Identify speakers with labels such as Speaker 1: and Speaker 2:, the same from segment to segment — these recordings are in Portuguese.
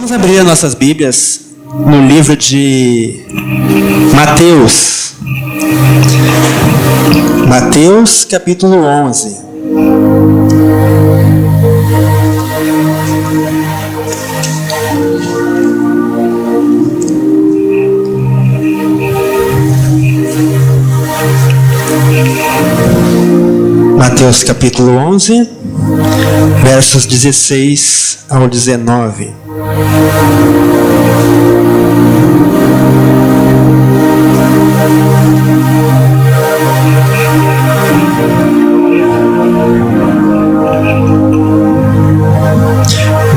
Speaker 1: Vamos abrir as nossas Bíblias no livro de Mateus. Mateus, capítulo 11. Mateus, capítulo 11, versos 16 ao 19.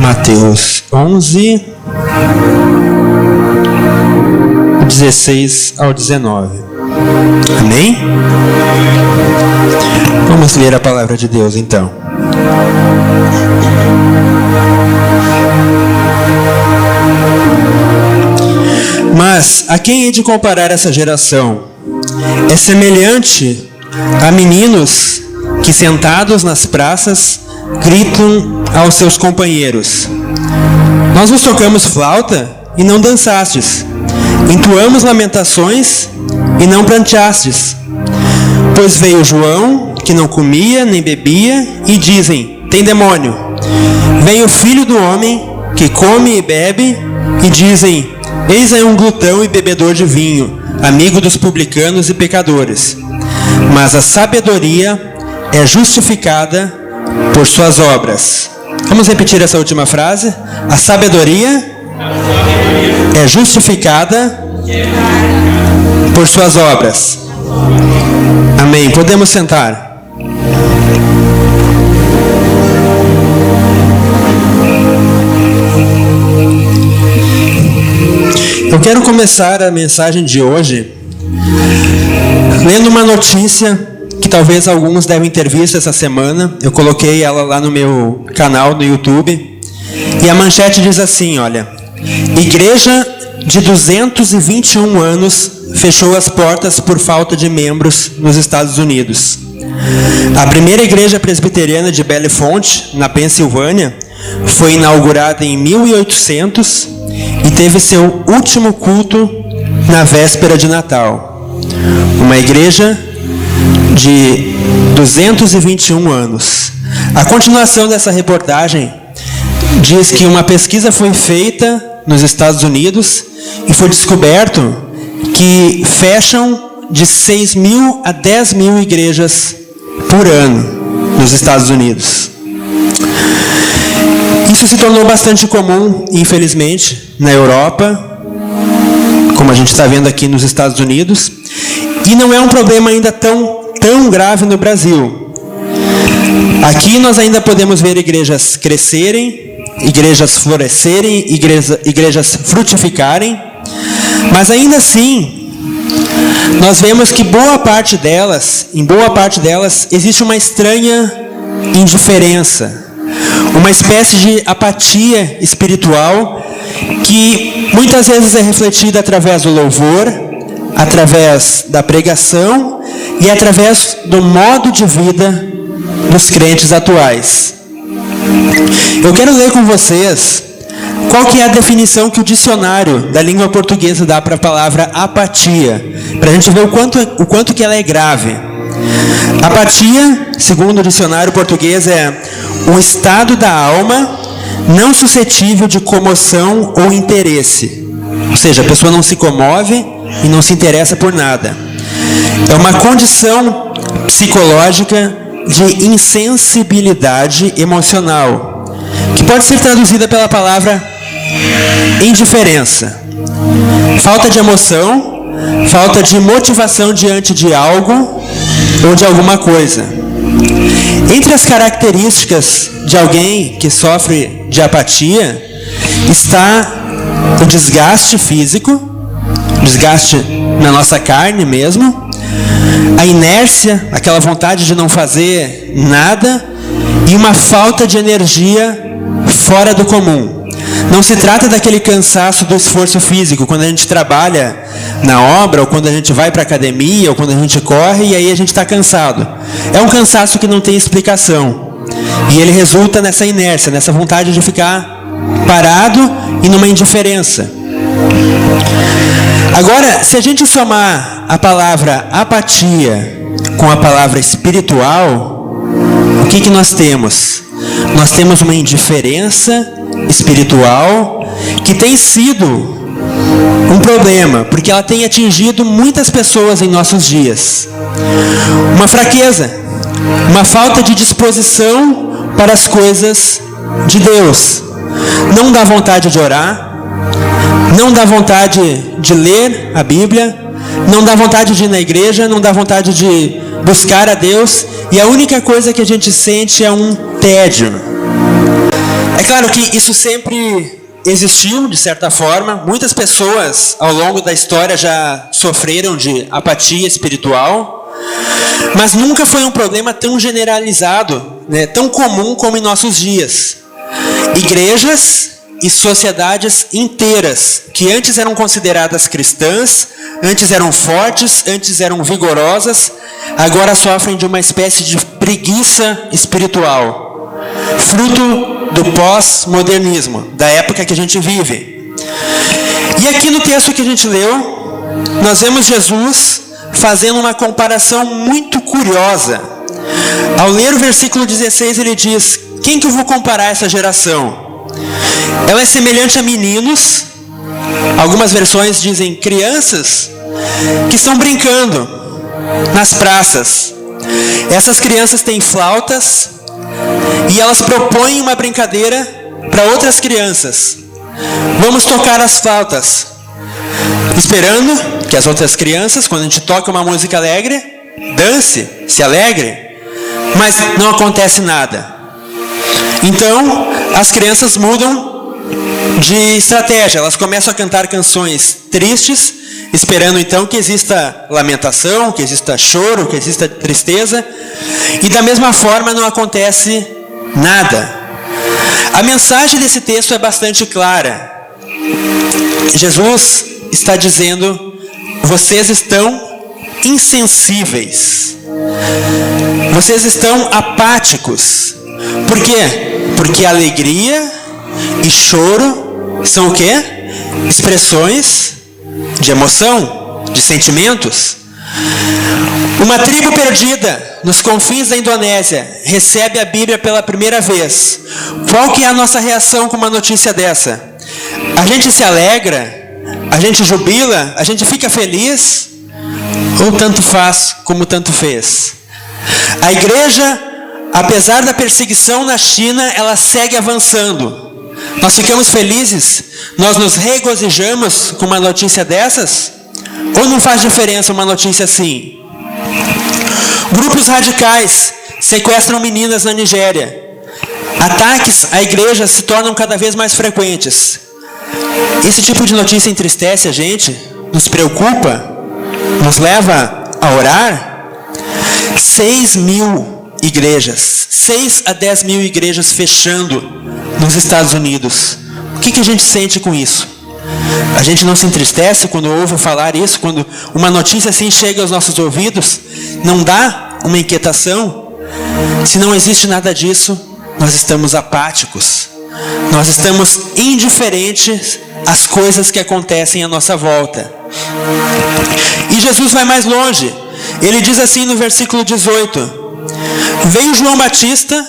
Speaker 1: Mateus 11, 16 ao 19. Amém? Vamos ler a palavra de Deus então. Mas a quem hei de comparar essa geração? É semelhante a meninos que, sentados nas praças, gritam aos seus companheiros: nós vos tocamos flauta e não dançastes, entoamos lamentações e não pranteastes. Pois veio João, que não comia nem bebia, e dizem: tem demônio. Vem o Filho do Homem, que come e bebe, e dizem: eis aí um glutão e bebedor de vinho, amigo dos publicanos e pecadores. Mas a sabedoria é justificada por suas obras. Vamos repetir essa última frase? A sabedoria é justificada por suas obras. Amém. Podemos sentar. Eu quero começar a mensagem de hoje lendo uma notícia que talvez alguns devem ter visto essa semana. Eu coloquei ela lá no meu canal no YouTube. E a manchete diz assim, olha: igreja de 221 anos fechou as portas por falta de membros nos Estados Unidos. A primeira igreja presbiteriana de Bellefonte, na Pensilvânia, foi inaugurada em 1800 e teve seu último culto na véspera de Natal. Uma igreja de 221 anos. A continuação dessa reportagem diz que uma pesquisa foi feita nos Estados Unidos e foi descoberto que fecham de 6.000 a 10.000 igrejas por ano nos Estados Unidos. Isso se tornou bastante comum, infelizmente, na Europa, como a gente está vendo aqui nos Estados Unidos, e não é um problema ainda tão grave no Brasil. Aqui nós ainda podemos ver igrejas crescerem, igrejas florescerem, igrejas frutificarem, mas ainda assim, nós vemos que em boa parte delas, existe uma estranha indiferença, uma espécie de apatia espiritual que muitas vezes é refletida através do louvor, através da pregação e através do modo de vida dos crentes atuais. Eu quero ler com vocês qual que é a definição que o dicionário da língua portuguesa dá para a palavra apatia, para a gente ver o quanto que ela é grave. Apatia, segundo o dicionário português, é um estado da alma não suscetível de comoção ou interesse. Ou seja, a pessoa não se comove e não se interessa por nada. É uma condição psicológica de insensibilidade emocional, que pode ser traduzida pela palavra indiferença. Falta de emoção, falta de motivação diante de algo ou de alguma coisa. Entre as características de alguém que sofre de apatia está o desgaste físico, desgaste na nossa carne mesmo, a inércia, aquela vontade de não fazer nada, e uma falta de energia fora do comum. Não se trata daquele cansaço do esforço físico, quando a gente trabalha na obra, ou quando a gente vai para a academia, ou quando a gente corre, e aí a gente está cansado. É um cansaço que não tem explicação. E ele resulta nessa inércia, nessa vontade de ficar parado e numa indiferença. Agora, se a gente somar a palavra apatia com a palavra espiritual, o que nós temos? Nós temos uma indiferença espiritual que tem sido um problema, porque ela tem atingido muitas pessoas em nossos dias. Uma fraqueza, uma falta de disposição para as coisas de Deus. Não dá vontade de orar, não dá vontade de ler a Bíblia, não dá vontade de ir na igreja, não dá vontade de buscar a Deus, e a única coisa que a gente sente é um tédio. É claro que isso sempre existiu, de certa forma. Muitas pessoas ao longo da história já sofreram de apatia espiritual, mas nunca foi um problema tão generalizado, né, tão comum como em nossos dias. Igrejas e sociedades inteiras, que antes eram consideradas cristãs, antes eram fortes, antes eram vigorosas, agora sofrem de uma espécie de preguiça espiritual, fruto do pós-modernismo, da época que a gente vive. E aqui no texto que a gente leu, nós vemos Jesus fazendo uma comparação muito curiosa. Ao ler o versículo 16, ele diz: quem que eu vou comparar essa geração? Ela é semelhante a meninos, algumas versões dizem crianças, que estão brincando nas praças. Essas crianças têm flautas e elas propõem uma brincadeira para outras crianças. Vamos tocar as flautas, esperando que as outras crianças, quando a gente toca uma música alegre, dance, se alegre, mas não acontece nada. Então, as crianças mudam de estratégia, elas começam a cantar canções tristes, esperando então que exista lamentação, que exista choro, que exista tristeza, e da mesma forma não acontece nada. A mensagem desse texto é bastante clara. Jesus está dizendo: vocês estão insensíveis, vocês estão apáticos. Por quê? Porque alegria e choro são o quê? Expressões de emoção, de sentimentos. Uma tribo perdida nos confins da Indonésia recebe a Bíblia pela primeira vez. Qual que é a nossa reação com uma notícia dessa? A gente se alegra? A gente jubila? A gente fica feliz? Ou tanto faz como tanto fez? A igreja, apesar da perseguição na China, ela segue avançando. Nós ficamos felizes? Nós nos regozijamos com uma notícia dessas? Ou não faz diferença uma notícia assim? Grupos radicais sequestram meninas na Nigéria. Ataques à igreja se tornam cada vez mais frequentes. Esse tipo de notícia entristece a gente? Nos preocupa? Nos leva a orar? 6.000 igrejas, 6 a 10 mil igrejas fechando nos Estados Unidos. O que a gente sente com isso? A gente não se entristece quando ouve falar isso, quando uma notícia assim chega aos nossos ouvidos? Não dá uma inquietação? Se não existe nada disso, nós estamos apáticos. Nós estamos indiferentes às coisas que acontecem à nossa volta. E Jesus vai mais longe. Ele diz assim no versículo 18: veio João Batista,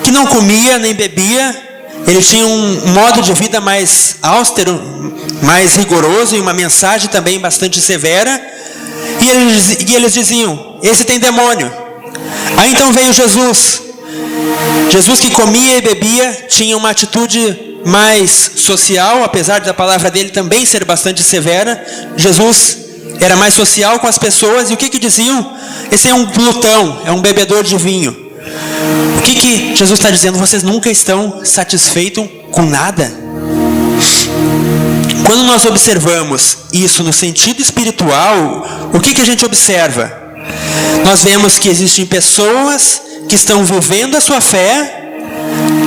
Speaker 1: que não comia nem bebia. Ele tinha um modo de vida mais austero, mais rigoroso, e uma mensagem também bastante severa. E eles diziam: esse tem demônio. Aí então veio Jesus. Jesus, que comia e bebia, tinha uma atitude mais social, apesar da palavra dele também ser bastante severa. Jesus era mais social com as pessoas. E o que diziam? Esse é um glutão, é um bebedor de vinho. O que Jesus está dizendo? Vocês nunca estão satisfeitos com nada? Quando nós observamos isso no sentido espiritual, o que a gente observa? Nós vemos que existem pessoas que estão vivendo a sua fé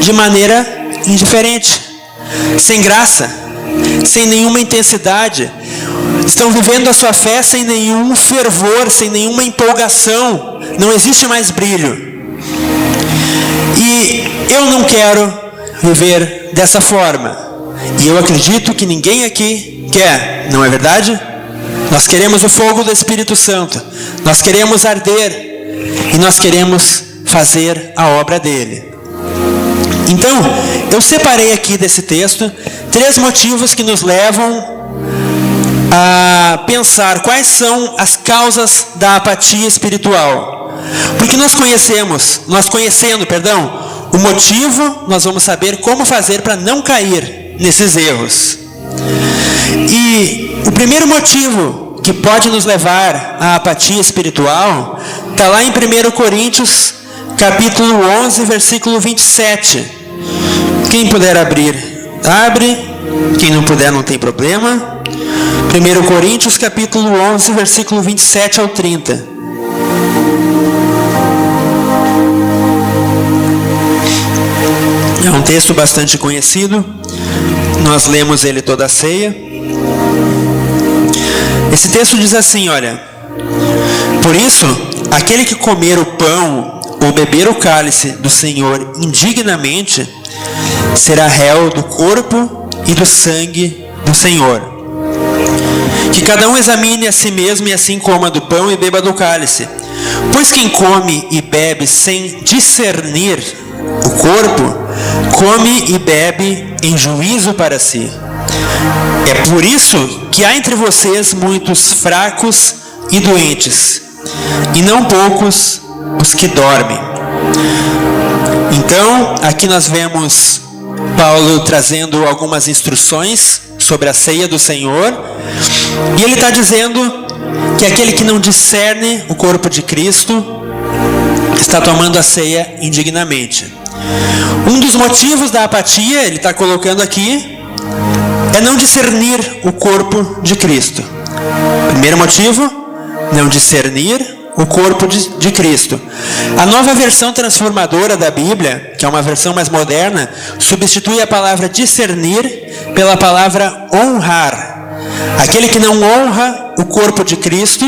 Speaker 1: de maneira indiferente, sem graça, sem nenhuma intensidade. Estão vivendo a sua fé sem nenhum fervor, sem nenhuma empolgação. Não existe mais brilho. E eu não quero viver dessa forma. E eu acredito que ninguém aqui quer, não é verdade? Nós queremos o fogo do Espírito Santo. Nós queremos arder. E nós queremos fazer a obra dele. Então, eu separei aqui desse texto 3 motivos que nos levam a pensar quais são as causas da apatia espiritual. Porque nós conhecendo, o motivo, nós vamos saber como fazer para não cair nesses erros. E o primeiro motivo que pode nos levar à apatia espiritual está lá em 1 Coríntios, capítulo 11, versículo 27. Quem puder abrir, abre. Quem não puder, não tem problema. 1 Coríntios, capítulo 11, versículo 27 ao 30. É um texto bastante conhecido. Nós lemos ele toda a ceia. Esse texto diz assim, olha: por isso, aquele que comer o pão ou beber o cálice do Senhor indignamente, será réu do corpo e do sangue do Senhor. Que cada um examine a si mesmo e assim coma do pão e beba do cálice. Pois quem come e bebe sem discernir o corpo, come e bebe em juízo para si. É por isso que há entre vocês muitos fracos e doentes, e não poucos os que dormem. Então, aqui nós vemos Paulo trazendo algumas instruções sobre a ceia do Senhor, e ele está dizendo que aquele que não discerne o corpo de Cristo está tomando a ceia indignamente. Um dos motivos da apatia, ele está colocando aqui, é não discernir o corpo de Cristo. Primeiro motivo, não discernir o corpo de Cristo. A nova versão transformadora da Bíblia, que é uma versão mais moderna, substitui a palavra discernir pela palavra honrar. Aquele que não honra o corpo de Cristo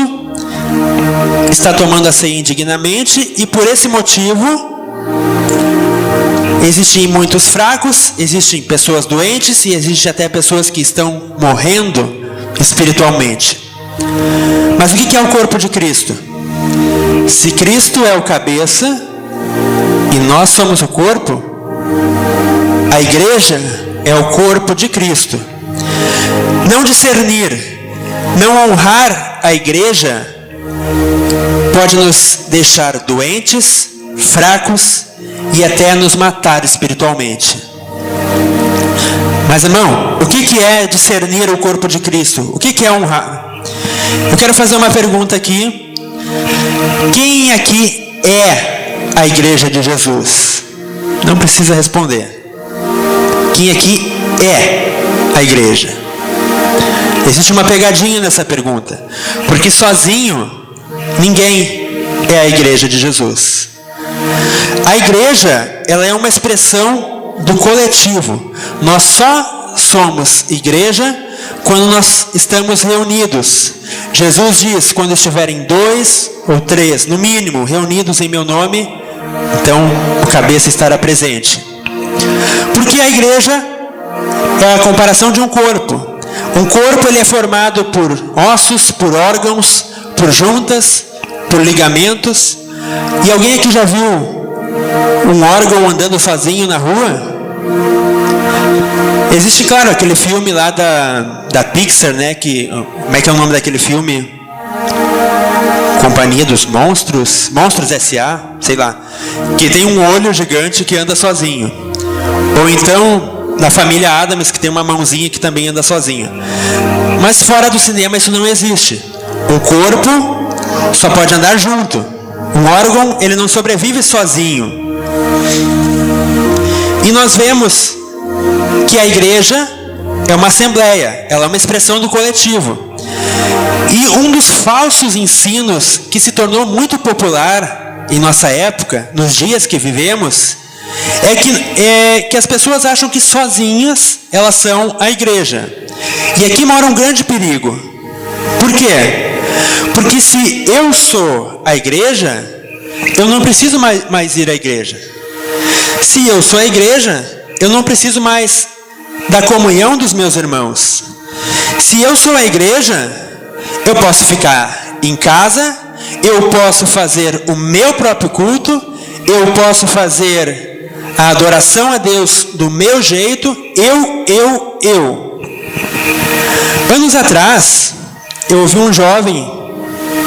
Speaker 1: está tomando a ceia indignamente, e por esse motivo existem muitos fracos, existem pessoas doentes e existem até pessoas que estão morrendo espiritualmente. Mas o que é o corpo de Cristo? Se Cristo é o cabeça e nós somos o corpo, a igreja é o corpo de Cristo. Não discernir, não honrar a igreja pode nos deixar doentes, fracos e até nos matar espiritualmente. Mas, irmão, o que é discernir o corpo de Cristo? O que é honrar? Eu quero fazer uma pergunta aqui. Quem aqui é a igreja de Jesus? Não precisa responder. Quem aqui é a igreja? Existe uma pegadinha nessa pergunta, porque sozinho ninguém é a igreja de Jesus. A igreja, ela é uma expressão do coletivo. Nós só somos igreja quando nós estamos reunidos. Jesus diz: quando estiverem 2 ou 3, no mínimo, reunidos em meu nome, então o cabeça estará presente. Porque a igreja é a comparação de um corpo. Um corpo, ele é formado por ossos, por órgãos, por juntas, por ligamentos. E alguém aqui já viu um órgão andando sozinho na rua? Existe, claro, aquele filme lá da Pixar, né? Como é que é o nome daquele filme? Companhia dos Monstros? Monstros S.A., sei lá. Que tem um olho gigante que anda sozinho. Ou então, na família Addams, que tem uma mãozinha que também anda sozinha. Mas fora do cinema isso não existe. Um corpo só pode andar junto. Um órgão, ele não sobrevive sozinho. E nós vemos que a igreja é uma assembleia, ela é uma expressão do coletivo. E um dos falsos ensinos que se tornou muito popular em nossa época, nos dias que vivemos, é que as pessoas acham que sozinhas elas são a igreja. E aqui mora um grande perigo. Por quê? Porque se eu sou a igreja, eu não preciso mais ir à igreja. Se eu sou a igreja, eu não preciso mais da comunhão dos meus irmãos. Se eu sou a igreja, eu posso ficar em casa, eu posso fazer o meu próprio culto, eu posso fazer a adoração a Deus do meu jeito, eu. Anos atrás, eu ouvi um jovem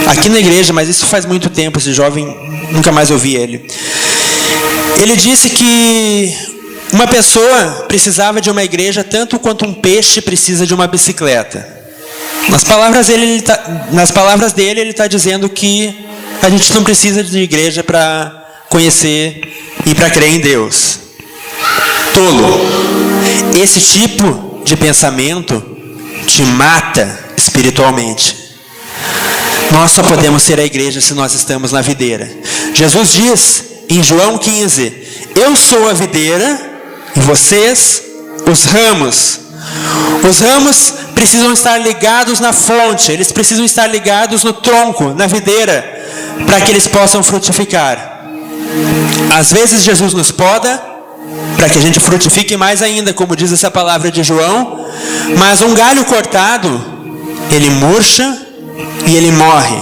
Speaker 1: aqui na igreja, mas isso faz muito tempo, esse jovem, nunca mais ouvi ele. Ele disse que uma pessoa precisava de uma igreja tanto quanto um peixe precisa de uma bicicleta. Nas palavras dele, ele está dizendo que a gente não precisa de igreja para conhecer e para crer em Deus. Tolo. Esse tipo de pensamento te mata espiritualmente. Nós só podemos ser a igreja se nós estamos na videira. Jesus diz em João 15: eu sou a videira e vocês os ramos. Os ramos precisam estar ligados na fonte, eles precisam estar ligados no tronco, na videira, para que eles possam frutificar. Às vezes Jesus nos poda para que a gente frutifique mais ainda, como diz essa palavra de João, mas um galho cortado, ele murcha e ele morre,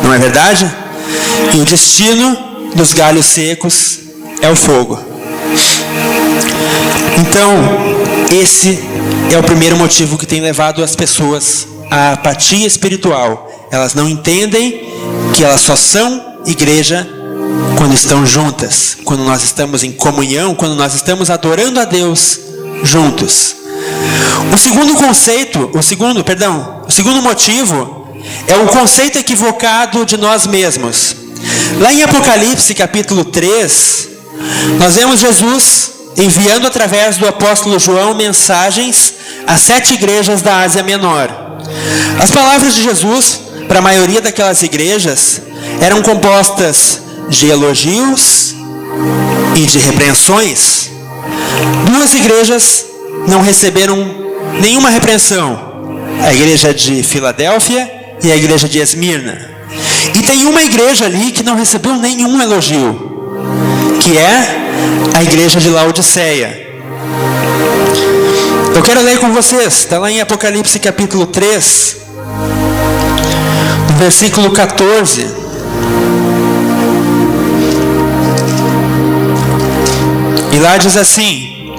Speaker 1: não é verdade? E o destino dos galhos secos é o fogo. Então, esse é o primeiro motivo que tem levado as pessoas à apatia espiritual. Elas não entendem que elas só são igreja quando estão juntas, quando nós estamos em comunhão, quando nós estamos adorando a Deus juntos. O segundo motivo é o conceito equivocado de nós mesmos. Lá em Apocalipse capítulo 3, nós vemos Jesus enviando através do apóstolo João mensagens às 7 igrejas da Ásia Menor. As palavras de Jesus, para a maioria daquelas igrejas, eram compostas de elogios e de repreensões. 2 igrejas não receberam nenhuma repreensão: a igreja de Filadélfia e a igreja de Esmirna. E tem uma igreja ali que não recebeu nenhum elogio, que é a igreja de Laodiceia. Eu quero ler com vocês, está lá em Apocalipse capítulo 3, no versículo 14. E lá diz assim: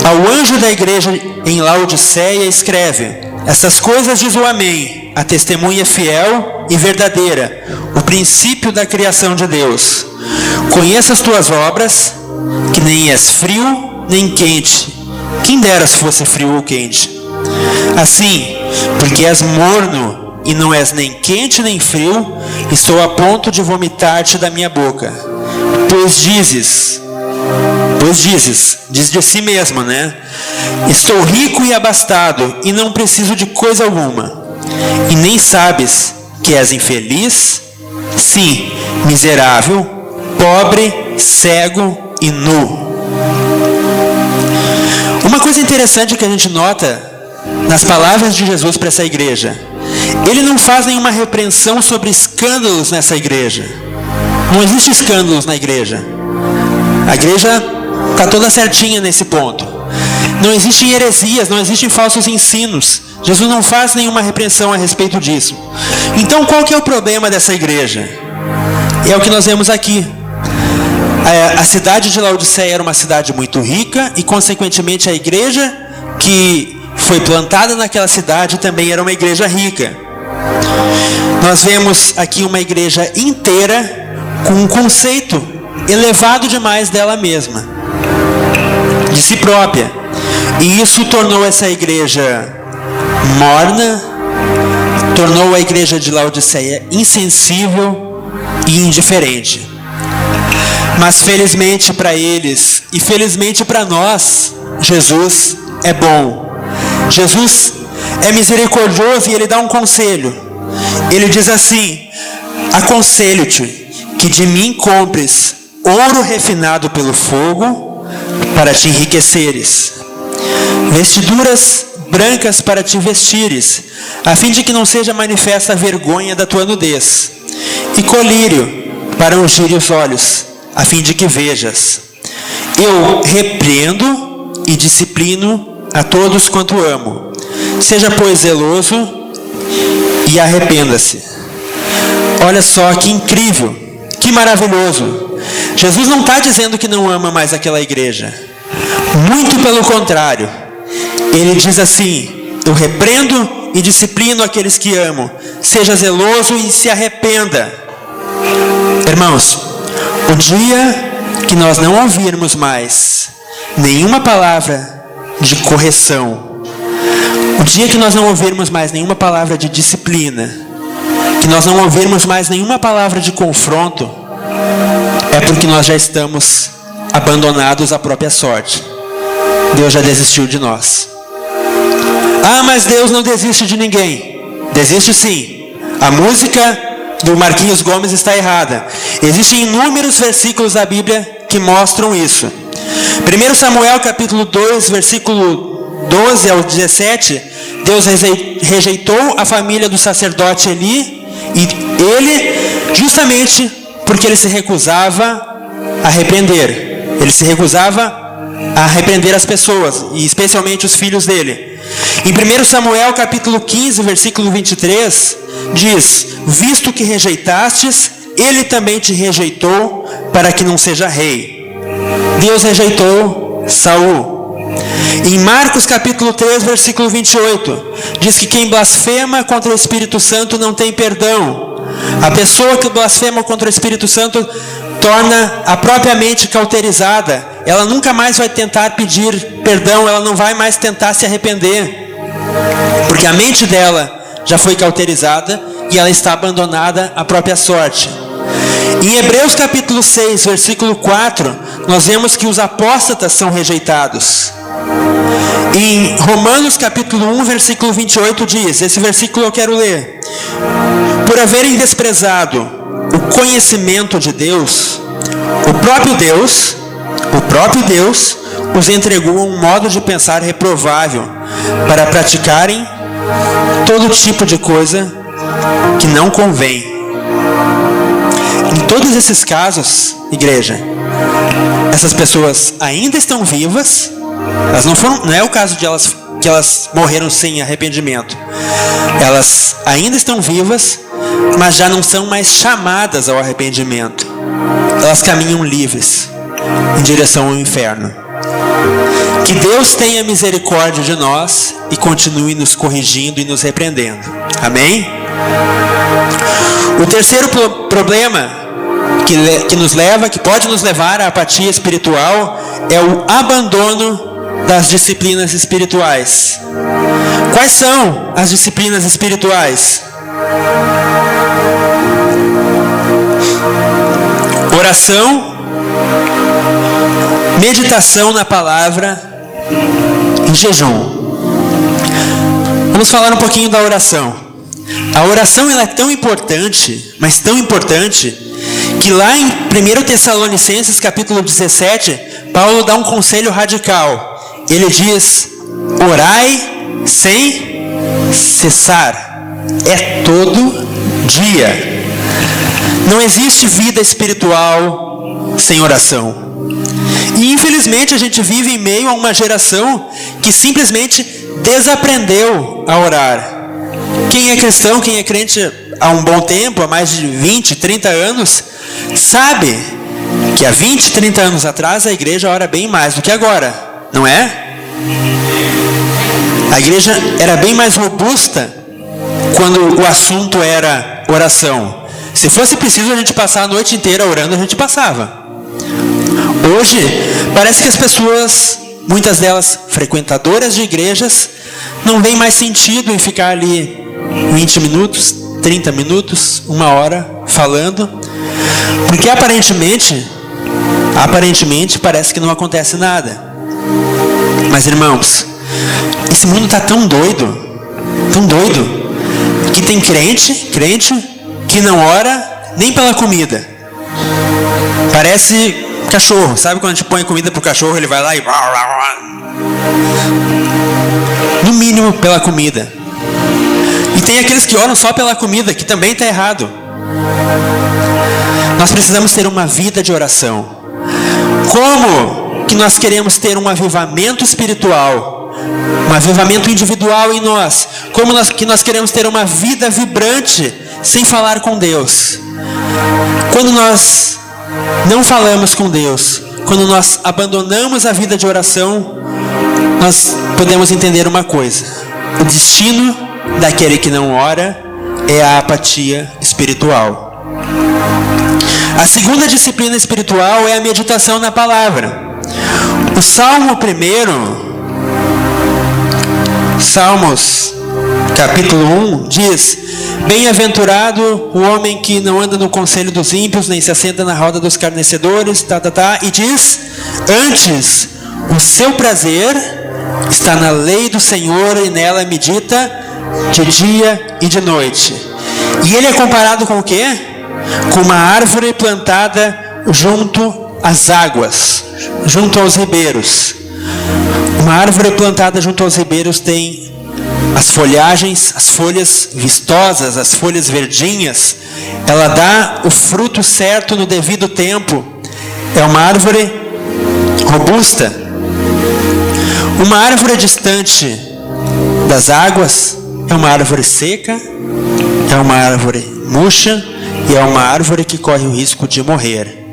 Speaker 1: ao anjo da igreja em Laodiceia escreve: essas coisas diz o Amém, a testemunha fiel e verdadeira, o princípio da criação de Deus. Conheço as tuas obras, que nem és frio nem quente. Quem dera se fosse frio ou quente. Assim, porque és morno e não és nem quente nem frio, estou a ponto de vomitar-te da minha boca. Pois dizes diz de si mesmo, né? Estou rico e abastado e não preciso de coisa alguma. E nem sabes que és infeliz? Sim, miserável, pobre, cego e nu. Uma coisa interessante que a gente nota nas palavras de Jesus para essa igreja: ele não faz nenhuma repreensão sobre escândalos nessa igreja. Não existe escândalos na igreja. A igreja está toda certinha nesse ponto. Não existem heresias, não existem falsos ensinos. Jesus não faz nenhuma repreensão a respeito disso. Então, qual que é o problema dessa igreja? É o que nós vemos aqui. A cidade de Laodiceia era uma cidade muito rica e, consequentemente, a igreja que foi plantada naquela cidade também era uma igreja rica. Nós vemos aqui uma igreja inteira com um conceito elevado demais dela mesma, de si própria. E isso tornou essa igreja morna, tornou a igreja de Laodiceia insensível e indiferente. Mas felizmente para eles e felizmente para nós, Jesus é bom. Jesus é misericordioso e ele dá um conselho. Ele diz assim: aconselho-te que de mim compres ouro refinado pelo fogo para te enriqueceres, vestiduras brancas para te vestires, a fim de que não seja manifesta a vergonha da tua nudez, e colírio para ungir os olhos, a fim de que vejas. Eu repreendo e disciplino a todos quanto amo. Seja, pois, zeloso e arrependa-se. Olha só que incrível, que maravilhoso. Jesus não está dizendo que não ama mais aquela igreja. Muito pelo contrário. Ele diz assim: eu repreendo e disciplino aqueles que amo. Seja zeloso e se arrependa. Irmãos, o dia que nós não ouvirmos mais nenhuma palavra de correção, o dia que nós não ouvirmos mais nenhuma palavra de disciplina, que nós não ouvirmos mais nenhuma palavra de confronto, é porque nós já estamos abandonados à própria sorte. Deus já desistiu de nós. Ah, mas Deus não desiste de ninguém. Desiste sim. A música do Marquinhos Gomes está errada. Existem inúmeros versículos da Bíblia que mostram isso. 1 Samuel capítulo 2, versículo 12 ao 17, Deus rejeitou a família do sacerdote Eli, e ele, justamente porque ele se recusava a repreender. Ele se recusava a repreender as pessoas, e especialmente os filhos dele. Em 1 Samuel capítulo 15, versículo 23, diz: visto que rejeitastes, ele também te rejeitou, para que não seja rei. Deus rejeitou Saul. Em Marcos capítulo 3, versículo 28, diz que quem blasfema contra o Espírito Santo não tem perdão. A pessoa que blasfema contra o Espírito Santo torna a própria mente cauterizada. Ela nunca mais vai tentar pedir perdão, ela não vai mais tentar se arrepender, porque a mente dela já foi cauterizada e ela está abandonada à própria sorte. Em Hebreus capítulo 6, versículo 4, nós vemos que os apóstatas são rejeitados. Em Romanos capítulo 1, versículo 28 diz, esse versículo eu quero ler: por haverem desprezado o conhecimento de Deus, o próprio Deus os entregou a um modo de pensar reprovável, para praticarem todo tipo de coisa que não convém. Em todos esses casos, igreja, essas pessoas ainda estão vivas. Elas não é o caso de que elas morreram sem arrependimento. Elas ainda estão vivas, mas já não são mais chamadas ao arrependimento. Elas caminham livres em direção ao inferno. Que Deus tenha misericórdia de nós e continue nos corrigindo e nos repreendendo. Amém? O terceiro problema que pode nos levar à apatia espiritual é o abandono das disciplinas espirituais. Quais são as disciplinas espirituais? Oração, meditação na palavra e jejum. Vamos falar um pouquinho da oração. A oração ela é tão importante, mas tão importante, que lá em 1 Tessalonicenses capítulo 17, Paulo dá um conselho radical. Ele diz: orai sem cessar. É todo dia. Não existe vida espiritual sem oração. E infelizmente a gente vive em meio a uma geração que simplesmente desaprendeu a orar. Quem é cristão, quem é crente há um bom tempo, há mais de 20, 30 anos, sabe que há 20, 30 anos atrás a igreja ora bem mais do que agora, não é? A igreja era bem mais robusta quando o assunto era oração. Se fosse preciso a gente passar a noite inteira orando, a gente passava. Hoje, parece que as pessoas, muitas delas frequentadoras de igrejas, não veem mais sentido em ficar ali 20 minutos, 30 minutos, 1 hora falando, porque aparentemente parece que não acontece nada. Mas irmãos, esse mundo está tão doido, que tem crente que não ora nem pela comida. Parece cachorro, sabe quando a gente põe comida pro cachorro, ele vai lá e... no mínimo pela comida. E tem aqueles que oram só pela comida, que também está errado. Nós precisamos ter uma vida de oração. Como que nós queremos ter um avivamento espiritual, um avivamento individual em nós, como que nós queremos ter uma vida vibrante sem falar com Deus. Quando nós não falamos com Deus, quando nós abandonamos a vida de oração, nós podemos entender uma coisa: o destino daquele que não ora é a apatia espiritual. A segunda disciplina espiritual é a meditação na palavra. O Salmo 1, Salmos capítulo 1, diz: bem-aventurado o homem que não anda no conselho dos ímpios, nem se assenta na roda dos escarnecedores, e diz: antes o seu prazer está na lei do Senhor, e nela medita de dia e de noite. E ele é comparado com o quê? Com uma árvore plantada junto às águas, junto aos ribeiros. Uma árvore plantada junto aos ribeiros tem as folhagens, as folhas vistosas, as folhas verdinhas. Ela dá o fruto certo no devido tempo. É uma árvore robusta. Uma árvore distante das águas é uma árvore seca, é uma árvore murcha e é uma árvore que corre o risco de morrer.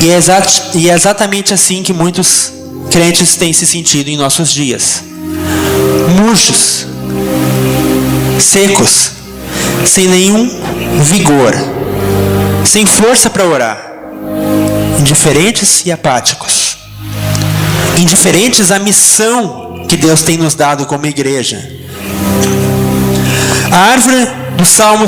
Speaker 1: E é exatamente assim que muitos crentes têm se sentido em nossos dias: murchos, secos, sem nenhum vigor, sem força para orar, indiferentes e apáticos, indiferentes à missão que Deus tem nos dado como igreja. A árvore do Salmo 1,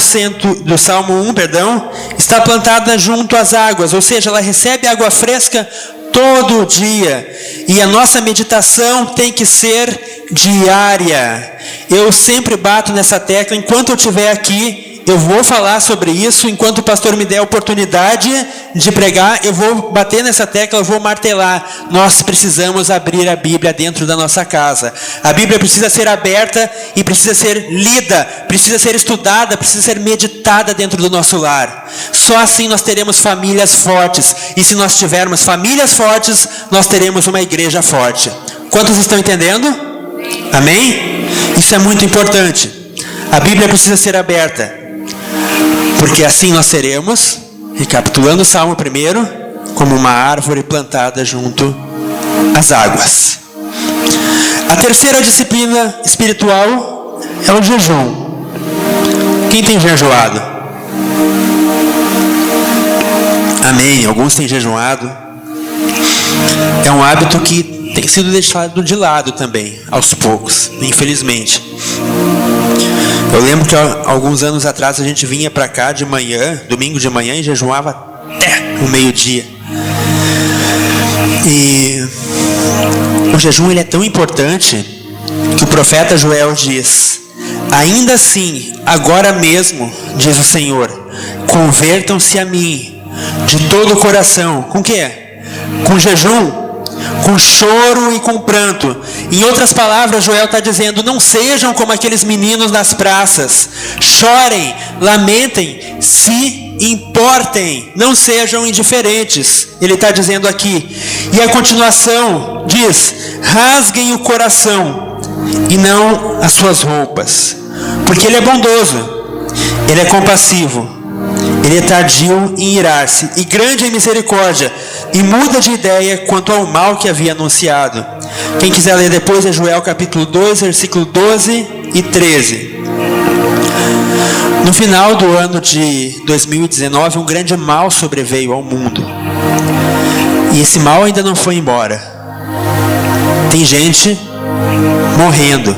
Speaker 1: está plantada junto às águas, ou seja, ela recebe água fresca todo dia, e a nossa meditação tem que ser diária. Eu sempre bato nessa tecla. Enquanto eu estiver aqui, eu vou falar sobre isso. Enquanto o pastor me der a oportunidade de pregar, eu vou bater nessa tecla, eu vou martelar. Nós precisamos abrir a Bíblia dentro da nossa casa. A Bíblia precisa ser aberta e precisa ser lida, precisa ser estudada, precisa ser meditada dentro do nosso lar. Só assim nós teremos famílias fortes. E se nós tivermos famílias fortes, nós teremos uma igreja forte. Quantos estão entendendo? Amém? Isso é muito importante. A Bíblia precisa ser aberta, porque assim nós seremos, recapitulando o Salmo 1, como uma árvore plantada junto às águas. A terceira disciplina espiritual é o jejum. Quem tem jejuado? Amém. Alguns têm jejuado. É um hábito que tem sido deixado de lado também, aos poucos, infelizmente. Eu lembro que alguns anos atrás a gente vinha para cá de manhã, domingo de manhã, e jejuava até o meio-dia. E o jejum ele é tão importante que o profeta Joel diz: ainda assim, agora mesmo, diz o Senhor, convertam-se a mim de todo o coração. Com o quê? Com jejum, com choro e com pranto. Em outras palavras, Joel está dizendo: não sejam como aqueles meninos nas praças. Chorem, lamentem, se importem, não sejam indiferentes. Ele está dizendo aqui. E a continuação diz: rasguem o coração e não as suas roupas, porque Ele é bondoso, Ele é compassivo, Ele é tardio em irar-se e grande em misericórdia, e muda de ideia quanto ao mal que havia anunciado. Quem quiser ler depois é Joel capítulo 2, versículo 12 e 13. No final do ano de 2019, um grande mal sobreveio ao mundo. E esse mal ainda não foi embora. Tem gente morrendo.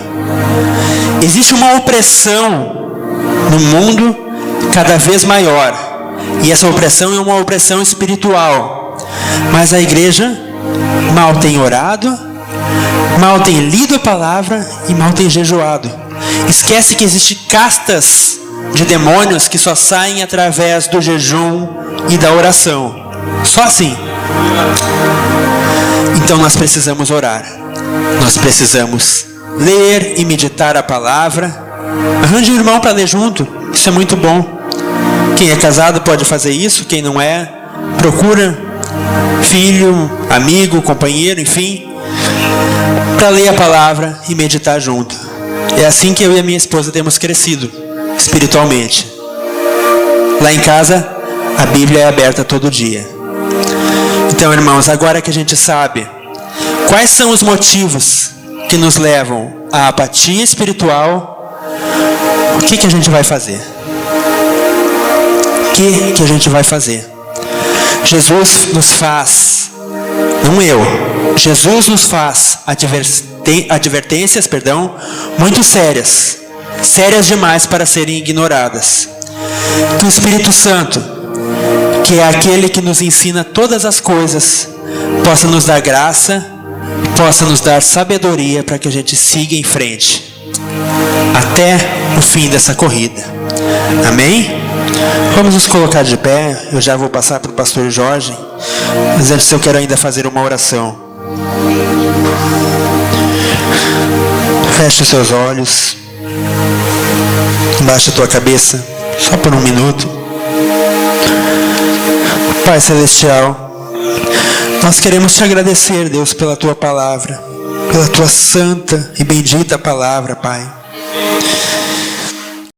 Speaker 1: Existe uma opressão no mundo cada vez maior. E essa opressão é uma opressão espiritual. Mas a igreja mal tem orado, mal tem lido a palavra e mal tem jejuado. Esquece que existem castas de demônios que só saem através do jejum e da oração. Só assim. Então nós precisamos orar. Nós precisamos ler e meditar a palavra. Arranje um irmão para ler junto. Isso é muito bom. Quem é casado pode fazer isso. Quem não é, procura filho, amigo, companheiro, enfim, para ler a palavra e meditar junto. É assim que eu e a minha esposa temos crescido espiritualmente. Lá em casa, a Bíblia é aberta todo dia. Então, irmãos, agora que a gente sabe quais são os motivos que nos levam à apatia espiritual, o que a gente vai fazer? O que a gente vai fazer? Jesus nos faz, não eu, Jesus nos faz advertências, muito sérias, sérias demais para serem ignoradas. Que o Espírito Santo, que é aquele que nos ensina todas as coisas, possa nos dar graça, possa nos dar sabedoria para que a gente siga em frente até o fim dessa corrida. Amém? Vamos nos colocar de pé. Eu já vou passar para o pastor Jorge, mas antes eu quero ainda fazer uma oração. Feche os seus olhos, baixa a tua cabeça só por um minuto. Pai Celestial, nós queremos te agradecer, Deus, pela tua palavra, pela tua santa e bendita palavra, Pai.